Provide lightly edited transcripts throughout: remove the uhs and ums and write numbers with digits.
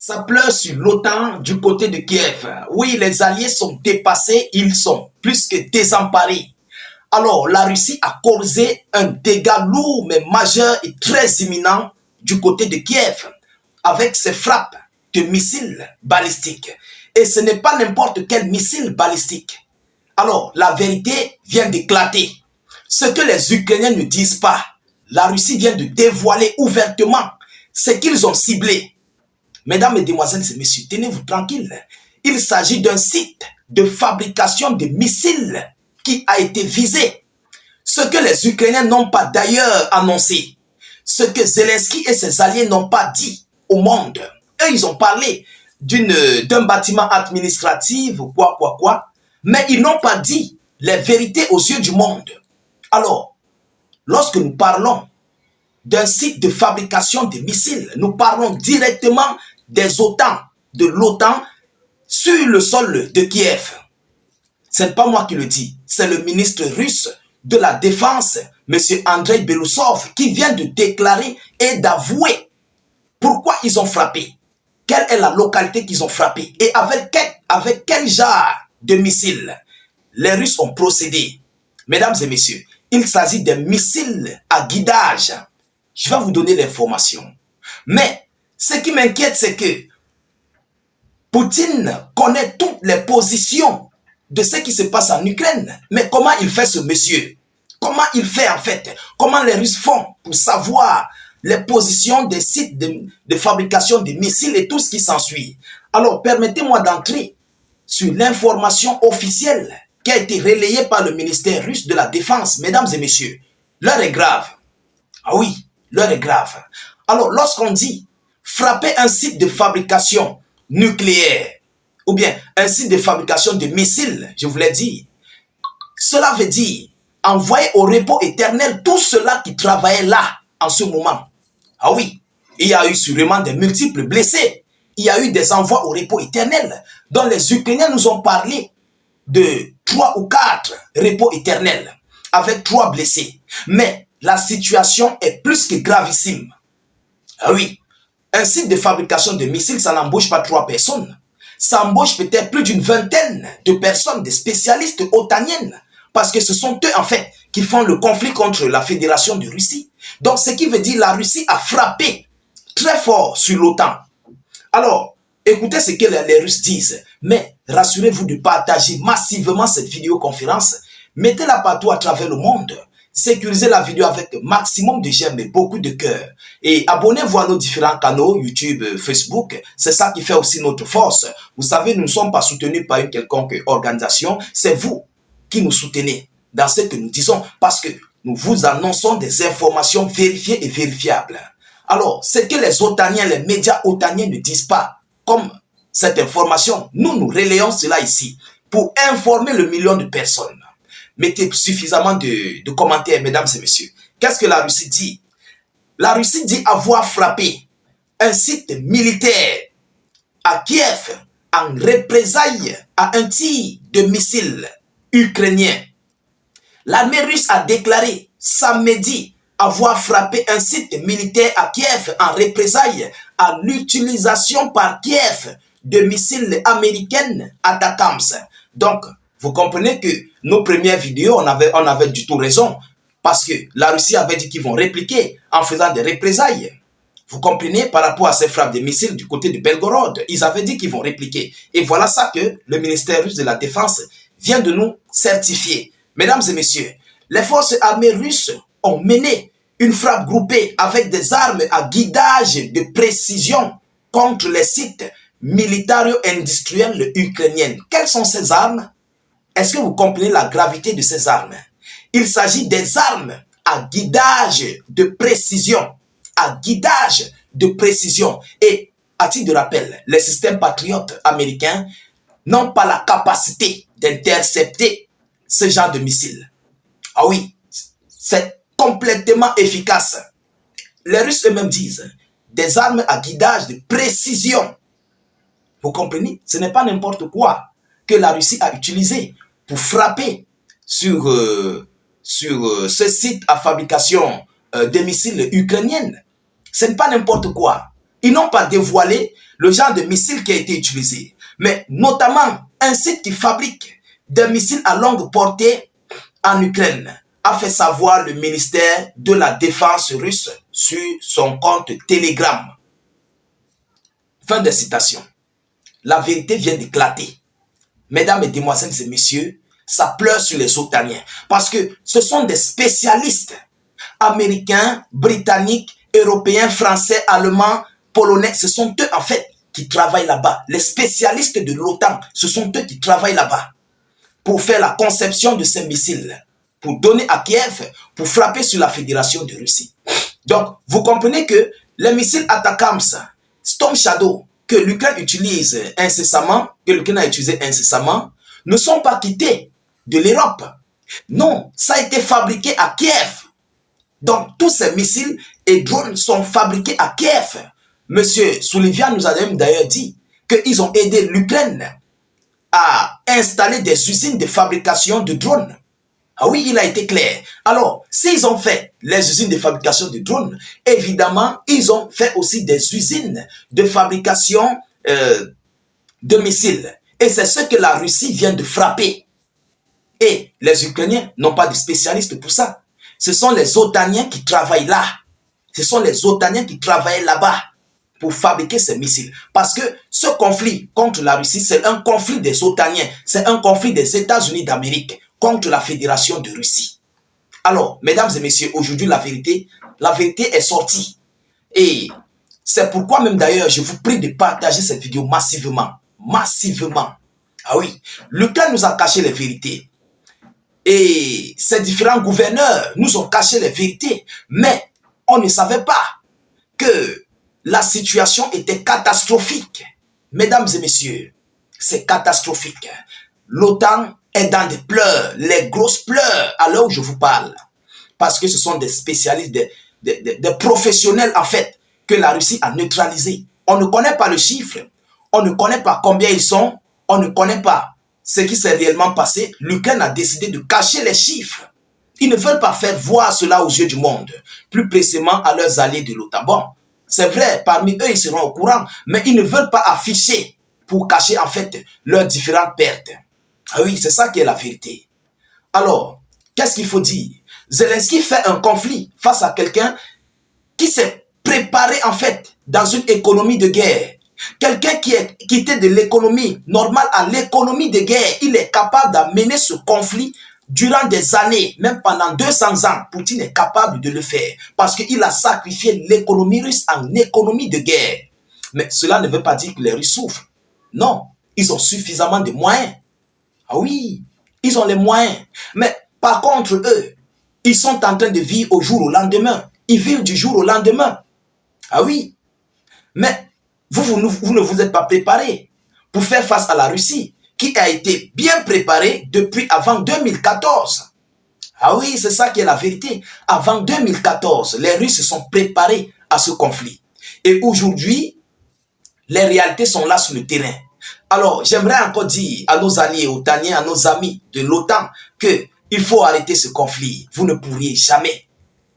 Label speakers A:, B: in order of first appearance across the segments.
A: Ça pleure sur l'OTAN du côté de Kiev. Oui, les Alliés sont dépassés, ils sont plus que désemparés. Alors, la Russie a causé un dégât lourd mais majeur et très imminent du côté de Kiev avec ses frappes de missiles balistiques. Et ce n'est pas n'importe quel missile balistique. Alors, la vérité vient d'éclater. Ce que les Ukrainiens ne disent pas, la Russie vient de dévoiler ouvertement ce qu'ils ont ciblé. Mesdames, Mesdemoiselles et Messieurs, tenez-vous tranquilles. Il s'agit d'un site de fabrication de missiles qui a été visé. Ce que les Ukrainiens n'ont pas d'ailleurs annoncé, ce que Zelensky et ses alliés n'ont pas dit au monde. Eux, ils ont parlé d'un bâtiment administratif, quoi, mais ils n'ont pas dit les vérités aux yeux du monde. Alors, lorsque nous parlons d'un site de fabrication de missiles, nous parlons directement de l'OTAN sur le sol de Kiev. Ce n'est pas moi qui le dis, c'est le ministre russe de la Défense, M. Andrei Belousov, qui vient de déclarer et d'avouer pourquoi ils ont frappé. Quelle est la localité qu'ils ont frappé et avec quel genre de missiles les Russes ont procédé. Mesdames et messieurs, il s'agit des missiles à guidage. Je vais vous donner l'information. Mais ce qui m'inquiète, c'est que Poutine connaît toutes les positions de ce qui se passe en Ukraine. Mais comment il fait ce monsieur? Comment il fait en fait? Comment les Russes font pour savoir les positions des sites de fabrication de missiles et tout ce qui s'ensuit? Alors, permettez-moi d'entrer sur l'information officielle qui a été relayée par le ministère russe de la Défense. Mesdames et messieurs, l'heure est grave. Ah oui, l'heure est grave. Alors, lorsqu'on dit frapper un site de fabrication nucléaire ou bien un site de fabrication de missiles, je vous l'ai dit, cela veut dire envoyer au repos éternel tous ceux-là qui travaillaient là en ce moment. Ah oui, il y a eu sûrement des multiples blessés. Il y a eu des envois au repos éternel dont les Ukrainiens nous ont parlé de 3 ou 4 repos éternels avec 3 blessés. Mais la situation est plus que gravissime. Ah oui, un site de fabrication de missiles, ça n'embauche pas 3 personnes. Ça embauche peut-être plus d'une vingtaine de personnes, des spécialistes otaniennes. Parce que ce sont eux, en fait, qui font le conflit contre la Fédération de Russie. Donc, ce qui veut dire que la Russie a frappé très fort sur l'OTAN. Alors, écoutez ce que les Russes disent. Mais rassurez-vous de partager massivement cette vidéoconférence. Mettez-la partout à travers le monde. Sécurisez la vidéo avec maximum de j'aime et beaucoup de cœur. Et abonnez-vous à nos différents canaux, YouTube, Facebook. C'est ça qui fait aussi notre force. Vous savez, nous ne sommes pas soutenus par une quelconque organisation. C'est vous qui nous soutenez dans ce que nous disons parce que nous vous annonçons des informations vérifiées et vérifiables. Alors, ce que les otaniens, les médias otaniens ne disent pas, comme cette information, nous relayons cela ici pour informer le million de personnes. Mettez suffisamment de commentaires, mesdames et messieurs. Qu'est-ce que la Russie dit? La Russie dit avoir frappé un site militaire à Kiev en représailles à un tir de missiles ukrainien. L'armée russe a déclaré samedi avoir frappé un site militaire à Kiev en représailles à l'utilisation par Kiev de missiles américains ATACMS. Donc, vous comprenez que nos premières vidéos, on avait du tout raison. Parce que la Russie avait dit qu'ils vont répliquer en faisant des représailles. Vous comprenez, par rapport à ces frappes de missiles du côté de Belgorod, ils avaient dit qu'ils vont répliquer. Et voilà ça que le ministère russe de la Défense vient de nous certifier. Mesdames et messieurs, les forces armées russes ont mené une frappe groupée avec des armes à guidage de précision contre les sites militaro-industriels ukrainiens. Quelles sont ces armes? Est-ce que vous comprenez la gravité de ces armes? Il s'agit des armes à guidage de précision. À guidage de précision. Et à titre de rappel, les systèmes patriotes américains n'ont pas la capacité d'intercepter ce genre de missiles. Ah oui, c'est complètement efficace. Les Russes eux-mêmes disent des armes à guidage de précision. Vous comprenez? Ce n'est pas n'importe quoi que la Russie a utilisé pour frapper sur ce site à fabrication de missiles ukrainiennes. Ce n'est pas n'importe quoi. Ils n'ont pas dévoilé le genre de missile qui a été utilisé, mais notamment un site qui fabrique des missiles à longue portée en Ukraine, a fait savoir le ministère de la Défense russe sur son compte Telegram. Fin de citation. La vérité vient d'éclater. Mesdames, mesdemoiselles et messieurs, ça pleure sur les Otaniens. Parce que ce sont des spécialistes américains, britanniques, européens, français, allemands, polonais. Ce sont eux, en fait, qui travaillent là-bas. Les spécialistes de l'OTAN, ce sont eux qui travaillent là-bas pour faire la conception de ces missiles, pour donner à Kiev, pour frapper sur la Fédération de Russie. Donc, vous comprenez que les missiles Atakams, Storm Shadow, que l'Ukraine utilise incessamment, que l'Ukraine a utilisé incessamment, ne sont pas quittés de l'Europe. Non, ça a été fabriqué à Kiev. Donc, tous ces missiles et drones sont fabriqués à Kiev. Monsieur Sullivan nous a d'ailleurs dit qu'ils ont aidé l'Ukraine à installer des usines de fabrication de drones. Ah oui, il a été clair. Alors, s'ils ont fait les usines de fabrication de drones, évidemment, ils ont fait aussi des usines de fabrication de missiles. Et c'est ce que la Russie vient de frapper. Et les Ukrainiens n'ont pas de spécialistes pour ça. Ce sont les Otaniens qui travaillent là. Ce sont les Otaniens qui travaillent là-bas pour fabriquer ces missiles. Parce que ce conflit contre la Russie, c'est un conflit des Otaniens. C'est un conflit des États-Unis d'Amérique contre la Fédération de Russie. Alors, mesdames et messieurs, aujourd'hui, la vérité est sortie. Et c'est pourquoi même d'ailleurs, je vous prie de partager cette vidéo massivement. Massivement. Ah oui, l'Ukraine nous a caché les vérités. Et ces différents gouverneurs nous ont caché les vérités. Mais on ne savait pas que la situation était catastrophique. Mesdames et messieurs, c'est catastrophique. L'OTAN est dans des pleurs, les grosses pleurs à l'heure où je vous parle. Parce que ce sont des spécialistes, des professionnels en fait, que la Russie a neutralisés. On ne connaît pas le chiffre, on ne connaît pas combien ils sont, on ne connaît pas ce qui s'est réellement passé. L'Ukraine a décidé de cacher les chiffres. Ils ne veulent pas faire voir cela aux yeux du monde, plus précisément à leurs alliés de l'OTAN. Bon, c'est vrai, parmi eux, ils seront au courant, mais ils ne veulent pas afficher pour cacher en fait leurs différentes pertes. Ah oui, c'est ça qui est la vérité. Alors, qu'est-ce qu'il faut dire? Zelensky fait un conflit face à quelqu'un qui s'est préparé en fait dans une économie de guerre. Quelqu'un qui est quitté de l'économie normale à l'économie de guerre. Il est capable d'amener ce conflit durant des années, même pendant 200 ans. Poutine est capable de le faire parce qu'il a sacrifié l'économie russe en économie de guerre. Mais cela ne veut pas dire que les Russes souffrent. Non, ils ont suffisamment de moyens. Ah oui, ils ont les moyens. Mais par contre, eux, ils sont en train de vivre au jour au lendemain. Ils vivent du jour au lendemain. Ah oui. Mais vous ne vous êtes pas préparés pour faire face à la Russie, qui a été bien préparée depuis avant 2014. Ah oui, c'est ça qui est la vérité. Avant 2014, les Russes se sont préparés à ce conflit. Et aujourd'hui, les réalités sont là sur le terrain. Alors, j'aimerais encore dire à nos alliés otaniens, à nos amis de l'OTAN, qu'il faut arrêter ce conflit. Vous ne pourriez jamais,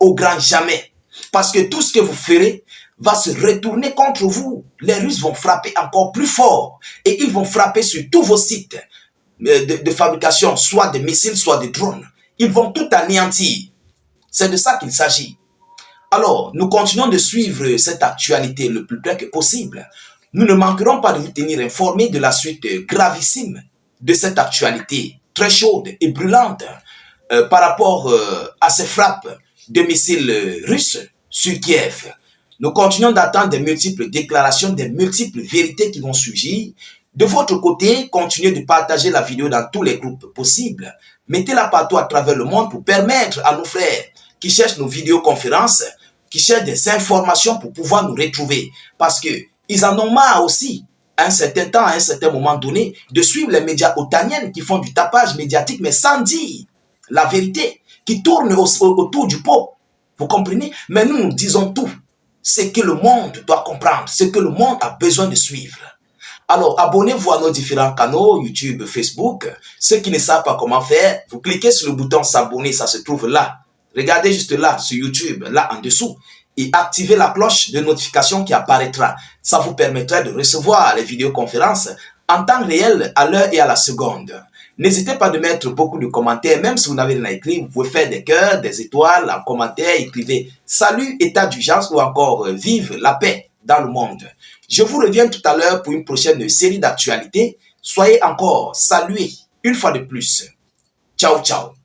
A: au grand jamais. Parce que tout ce que vous ferez va se retourner contre vous. Les Russes vont frapper encore plus fort. Et ils vont frapper sur tous vos sites de fabrication, soit de missiles, soit de drones. Ils vont tout anéantir. C'est de ça qu'il s'agit. Alors, nous continuons de suivre cette actualité le plus près que possible. Nous ne manquerons pas de vous tenir informés de la suite gravissime de cette actualité très chaude et brûlante par rapport à ces frappes de missiles russes sur Kiev. Nous continuons d'attendre des multiples déclarations, des multiples vérités qui vont surgir. De votre côté, continuez de partager la vidéo dans tous les groupes possibles. Mettez-la partout à travers le monde pour permettre à nos frères qui cherchent nos vidéoconférences, qui cherchent des informations pour pouvoir nous retrouver. Parce qu'ils en ont marre aussi, à un certain temps, à un certain moment donné, de suivre les médias otaniennes qui font du tapage médiatique, mais sans dire la vérité, qui tournent autour du pot. Vous comprenez? Mais nous, nous disons tout. Ce que le monde doit comprendre, ce que le monde a besoin de suivre. Alors, abonnez-vous à nos différents canaux, YouTube, Facebook. Ceux qui ne savent pas comment faire, vous cliquez sur le bouton s'abonner, ça se trouve là. Regardez juste là, sur YouTube, là en dessous. et activez la cloche de notification qui apparaîtra. Ça vous permettra de recevoir les vidéoconférences en temps réel, à l'heure et à la seconde. N'hésitez pas de mettre beaucoup de commentaires, même si vous n'avez rien à écrire, vous pouvez faire des cœurs, des étoiles en commentaire, écrivez salut, état d'urgence ou encore vive la paix dans le monde. Je vous reviens tout à l'heure pour une prochaine série d'actualités. Soyez encore salués une fois de plus. Ciao, ciao.